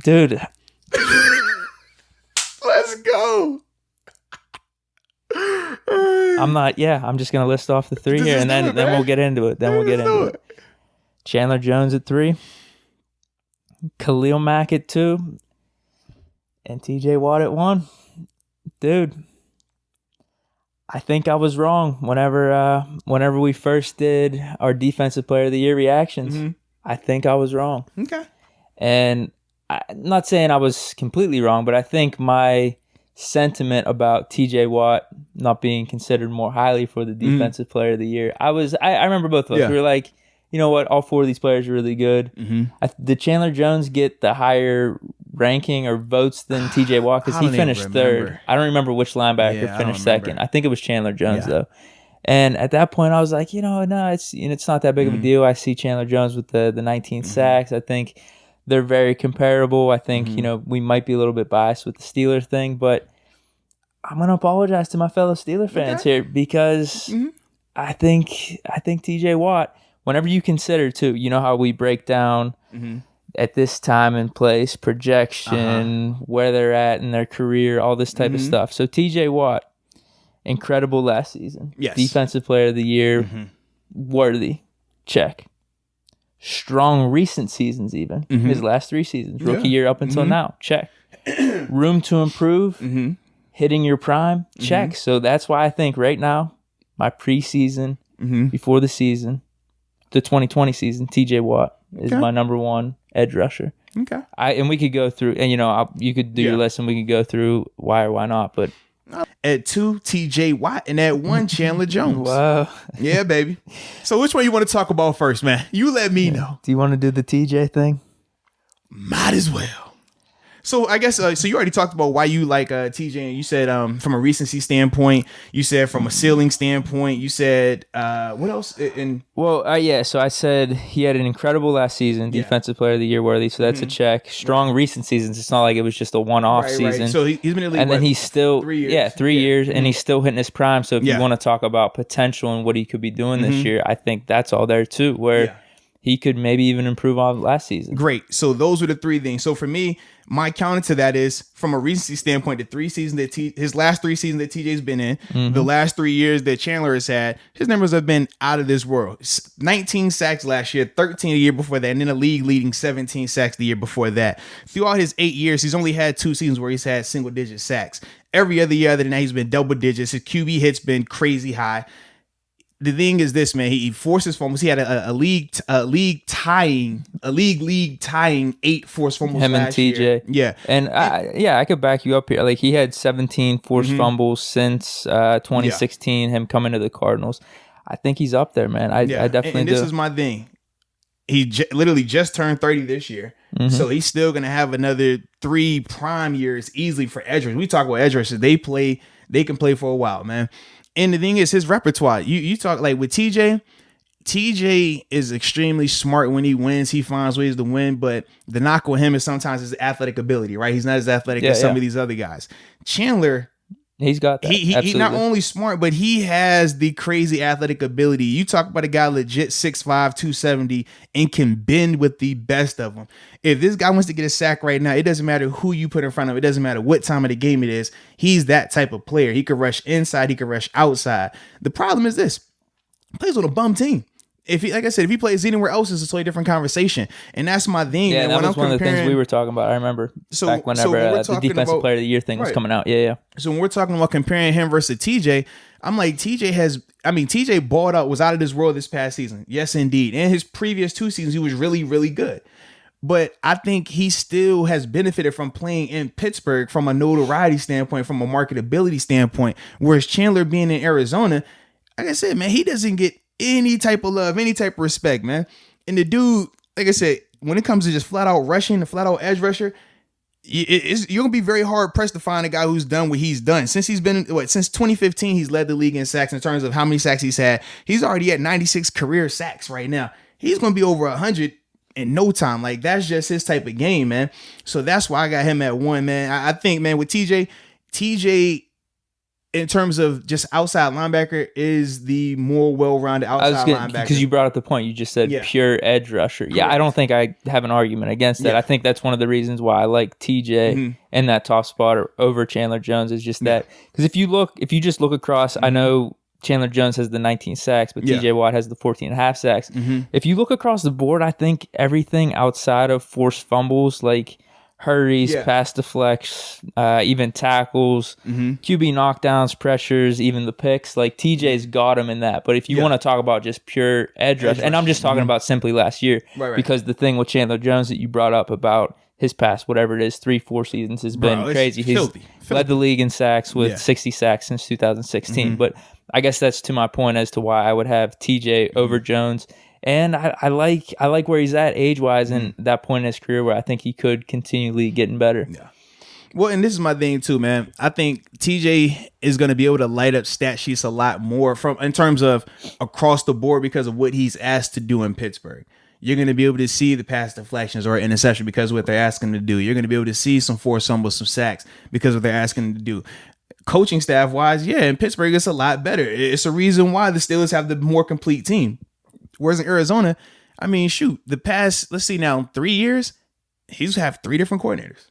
Dude. Let's go. I'm just going to list off the three here, and then we'll get into it. Chandler Jones at 3. Khalil Mack at 2. And TJ Watt at 1. Dude, I think I was wrong whenever we first did our Defensive Player of the Year reactions. Mm-hmm. I think I was wrong. Okay. And I'm not saying I was completely wrong, but I think my sentiment about TJ Watt not being considered more highly for the Defensive Player of the Year, I remember both of us. Yeah. We were like, you know what? All 4 of these players are really good. Mm-hmm. Did Chandler Jones get the higher ranking or votes than TJ Watt? Because he finished 3rd. I don't remember which linebacker finished 2nd. I think it was Chandler Jones, though. And at that point, I was like, no, it's not that big of a deal. I see Chandler Jones with the 19 sacks. I think they're very comparable. I think, we might be a little bit biased with the Steeler thing, but I'm going to apologize to my fellow Steeler fans here because I think TJ Watt, whenever you consider, too, you know how we break down at this time and place, projection, where they're at in their career, all this type of stuff. So TJ Watt, incredible last season. Yes. Defensive Player of the Year, worthy. Check. Strong recent seasons even. His last 3 seasons. Rookie year up until now. Check. Room to improve. Hitting your prime. Check. So that's why I think right now, my preseason, before the season, the 2020 season, TJ Watt is my number 1 edge rusher. Okay. And we could go through, and you could do your list and we could go through why or why not, but at 2, TJ Watt, and at 1, Chandler Jones. Wow. Yeah, baby. So which one you want to talk about first, man? You let me know. Do you want to do the TJ thing? Might as well. So I guess, so you already talked about why you like TJ, and you said from a recency standpoint, you said from a ceiling standpoint, you said, what else? So I said he had an incredible last season, Defensive Player of the Year worthy, so that's a check. Strong recent seasons. It's not like it was just a one-off season. Right. So he's been in the league, and then he's still 3 years. 3 years, and he's still hitting his prime. So if you want to talk about potential and what he could be doing this year, I think that's all there too, where he could maybe even improve on last season. Great. So those were the 3 things. So for me, my counter to that is, from a recency standpoint, his last 3 seasons that TJ's been in, the last 3 years that Chandler has had, his numbers have been out of this world. 19 sacks last year, 13 the year before that, and then a league leading 17 sacks the year before that. Throughout his 8 years, he's only had 2 seasons where he's had single-digit sacks. Every other year other than that, he's been double digits. His QB hit's been crazy high. The thing is this, man. He forces fumbles. He had a league tying 8 forced fumbles. Him and TJ, year. Yeah, and I could back you up here. Like, he had 17 forced fumbles since 2016. Him coming to the Cardinals, I think he's up there, man. I definitely. And this is my thing. He literally just turned 30 this year, so he's still gonna have another 3 prime years easily for edge rushers. We talk about edge rushers. They can play for a while, man. And the thing is, his repertoire, you talk like with TJ is extremely smart when he wins. He finds ways to win, but the knock on him is sometimes his athletic ability, right? He's not as athletic as some of these other guys. Chandler, he's got that. He's not only smart, but he has the crazy athletic ability. You talk about a guy legit 6'5", 270, and can bend with the best of them. If this guy wants to get a sack right now, it doesn't matter who you put in front of him. It doesn't matter what time of the game it is. He's that type of player. He could rush inside. He could rush outside. The problem is this. He plays on a bum team. If he plays anywhere else, it's a totally different conversation. And that's my thing. Yeah, that was one of the things we were talking about. I remember back whenever the Defensive Player of the Year thing was coming out. Yeah. So when we're talking about comparing him versus TJ, I'm like, TJ balled out, was out of this world this past season. Yes, indeed. And his previous 2 seasons, he was really, really good. But I think he still has benefited from playing in Pittsburgh from a notoriety standpoint, from a marketability standpoint. Whereas Chandler being in Arizona, like I said, man, he doesn't get any type of love, any type of respect, man. And the dude, like I said, when it comes to just flat out rushing, the flat out edge rusher, you're gonna be very hard pressed to find a guy who's done what he's done. Since he's been since 2015, he's led the league in sacks in terms of how many sacks he's had. He's already at 96 career sacks right now. He's gonna be over 100 in no time. Like, that's just his type of game, man. So that's why I got him at 1, man. I think, man, with TJ in terms of just outside linebacker, is the more well-rounded outside linebacker. Because you brought up the point. You just said pure edge rusher. Correct. Yeah, I don't think I have an argument against that. I think that's one of the reasons why I like TJ in that top spot over Chandler Jones is just that. Because if you just look across, I know Chandler Jones has the 19 sacks, but TJ Watt has the 14.5 sacks. If you look across the board, I think everything outside of forced fumbles, like hurries, pass deflects, even tackles, QB knockdowns, pressures, even the picks. Like TJ's got him in that. But if you want to talk about just pure edge rush, and I'm just talking about simply last year, because the thing with Chandler Jones that you brought up about his past, whatever it is, 3-4 seasons has been crazy. He's led the league in sacks with 60 sacks since 2016. But I guess that's to my point as to why I would have TJ over Jones. And I like where he's at age-wise and that point in his career where I think he could continually getting better. Yeah. Well, and this is my thing too, man. I think TJ is going to be able to light up stat sheets a lot more in terms of across the board because of what he's asked to do in Pittsburgh. You're going to be able to see the pass deflections or interception because of what they're asking him to do. You're going to be able to see some forced fumbles, some sacks because of what they're asking him to do. Coaching staff-wise, in Pittsburgh, it's a lot better. It's a reason why the Steelers have the more complete team. Whereas in Arizona, I mean, shoot, the past, let's see now, 3 years, he's have 3 different coordinators.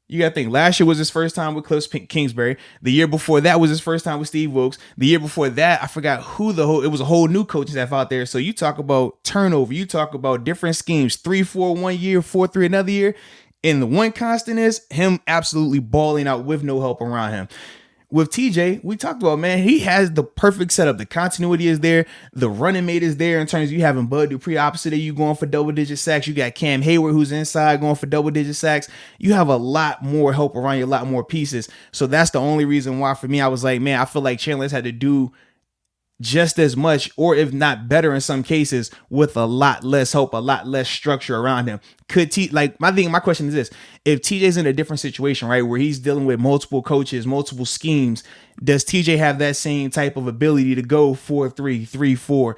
You got to think, last year was his first time with Cliff Kingsbury. The year before that was his first time with Steve Wilkes. The year before that, I forgot it was a whole new coaching staff out there. So you talk about turnover. You talk about different schemes, 3-4 one year, 4-3 another year. And the one constant is him absolutely balling out with no help around him. With TJ, we talked about, man, he has the perfect setup. The continuity is there. The running mate is there in terms of you having Bud Dupree opposite of you going for double-digit sacks. You got Cam Hayward who's inside going for double-digit sacks. You have a lot more help around you, a lot more pieces. So that's the only reason why for me I was like, man, I feel like Chandler's had to do just as much or if not better in some cases with a lot less help, a lot less structure around him. My question is this: if TJ's in a different situation, right, where he's dealing with multiple coaches, multiple schemes, does TJ have that same type of ability to go 4-3, 3-4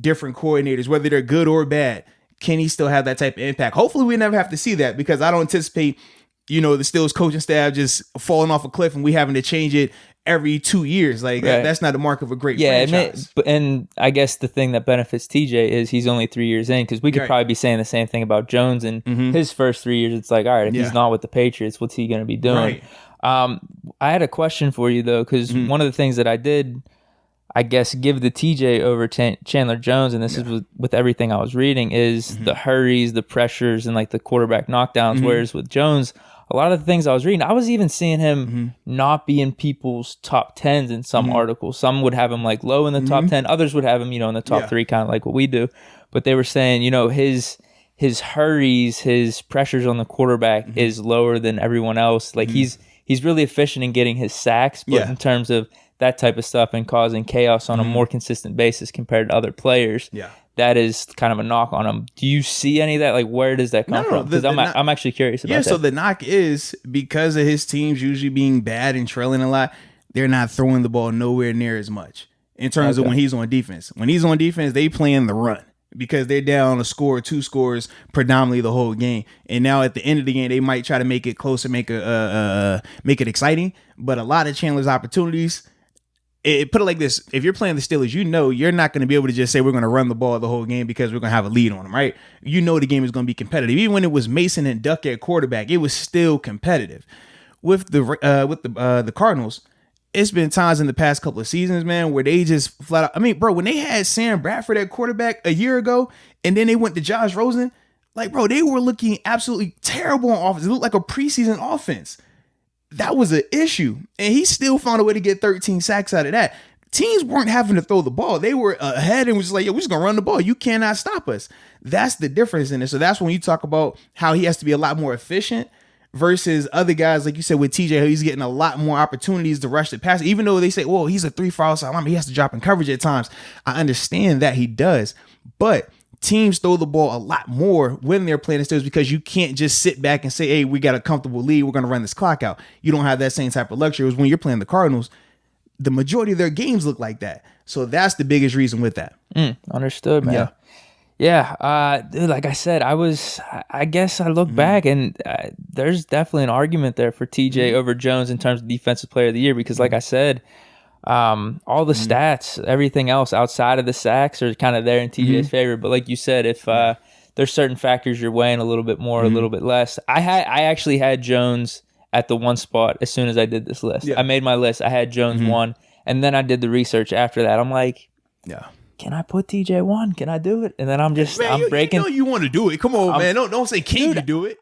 different coordinators, whether they're good or bad? Can he still have that type of impact? Hopefully we never have to see that because I don't anticipate, the Steelers coaching staff just falling off a cliff and we having to change it every 2 years. That's not the mark of a great franchise. And I guess the thing that benefits TJ is he's only 3 years in, because we could probably be saying the same thing about Jones and his first 3 years. It's like, all right, if he's not with the Patriots, what's he going to be doing? Right. I had a question for you though, because one of the things that I did, I guess, give the TJ over Chandler Jones, and this is with everything I was reading, is the hurries, the pressures, and like the quarterback knockdowns. Whereas with Jones, a lot of the things I was reading, I was even seeing him not be in people's top 10s in some articles. Some would have him like low in the top 10. Others would have him, in the top 3, kind of like what we do. But they were saying, his hurries, his pressures on the quarterback is lower than everyone else. Like he's really efficient in getting his sacks, but in terms of that type of stuff and causing chaos on a more consistent basis compared to other players. Yeah. That is kind of a knock on him. Do you see any of that? Like, where does that come from? Because I'm actually curious about that. So the knock is because of his teams usually being bad and trailing a lot, they're not throwing the ball nowhere near as much in terms of when he's on defense. When he's on defense, they playing the run because they're down a score, 2 scores predominantly the whole game. And now at the end of the game, they might try to make it closer, make it exciting. But a lot of Chandler's opportunities, put it like this: if you're playing the Steelers, you're not going to be able to just say we're going to run the ball the whole game because we're going to have a lead on them, right? The game is going to be competitive. Even when it was Mason and Duck at quarterback, it was still competitive. With the Cardinals, it's been times in the past couple of seasons, man, where they just flat out. I mean, bro, when they had Sam Bradford at quarterback a year ago, and then they went to Josh Rosen, like, bro, they were looking absolutely terrible on offense. It looked like a preseason offense. That was an issue. And he still found a way to get 13 sacks out of that. Teams weren't having to throw the ball. They were ahead and was just like, yo, we're just going to run the ball. You cannot stop us. That's the difference in it. So that's when you talk about how he has to be a lot more efficient versus other guys, like you said, with TJ, he's getting a lot more opportunities to rush the pass. Even though they say, well, he's a 3-4 outside lineman, he has to drop in coverage at times. I understand that he does. But teams throw the ball a lot more when they're playing the Steelers because you can't just sit back and say, hey, we got a comfortable lead, we're going to run this clock out. You don't have that same type of luxury. When you're playing the Cardinals, the majority of their games look like that. So that's the biggest reason with that. Understood, man. Yeah. Dude, like I said, I guess I look back and there's definitely an argument there for TJ over Jones in terms of defensive player of the year because like I said, all the stats, everything else outside of the sacks are kind of there in TJ's favor. But like you said, if there's certain factors you're weighing a little bit more, a little bit less. I actually had Jones at the 1 spot as soon as I did this list. I made my list. I had Jones 1, and then I did the research after that. I'm like, can I put TJ 1? Can I do it? And then I'm breaking. You want to do it? Come on, man! Don't say can you do it?